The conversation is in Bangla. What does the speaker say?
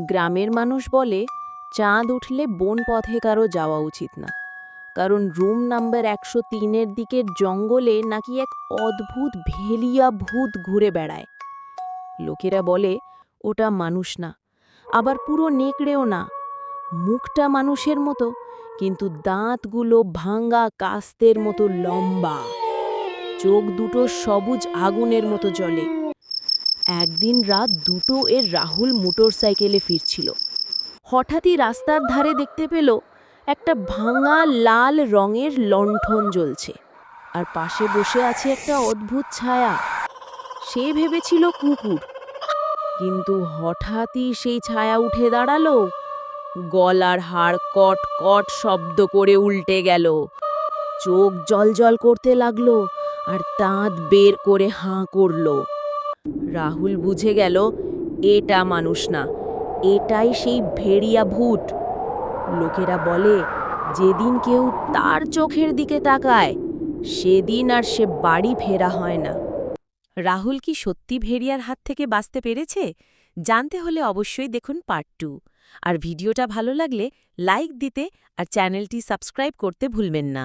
গ্রামের মানুষ বলে চাঁদ উঠলে বন পথে কারো যাওয়া উচিত না, কারণ রুম নাম্বার 103-এর দিকের জঙ্গলে নাকি এক অদ্ভুত ভেলিয়া ভূত ঘুরে বেড়ায়। লোকেরা বলে ওটা মানুষ না, আবার পুরো নেকড়েও না, মুখটা মানুষের মতো, কিন্তু দাঁতগুলো ভাঙা কাস্তের মতো লম্বা, চোখ দুটো সবুজ আগুনের মতো জ্বলে। একদিন রাত 2টো রাহুল মোটরসাইকেলে ফিরছিল। হঠাৎই রাস্তার ধারে দেখতে পেল একটা ভাঙা লাল রঙের লণ্ঠন জ্বলছে, আর পাশে বসে আছে একটা অদ্ভুত ছায়া। সে ভেবেছিল কুকুর, কিন্তু হঠাৎই সেই ছায়া উঠে দাঁড়ালো, গলার হাড় কট কট শব্দ করে উল্টে গেল, চোখ জলজল করতে লাগলো, আর দাঁত বের করে হাঁ করলো। রাহুল বুঝে গেল এটা মানুষ না, এটাই সেই ভেড়িয়া ভূত। লোকেরা বলে যেদিন কেউ তার চোখের দিকে তাকায় সেদিন আর সে বাড়ি ফেরা হয় না। রাহুল কি সত্যি ভেড়িয়ার হাত থেকে বাঁচতে পেরেছে? জানতে হলে অবশ্যই দেখুন পার্ট 2। আর ভিডিওটা ভালো লাগলে লাইক দিতে আর চ্যানেলটি সাবস্ক্রাইব করতে ভুলবেন না।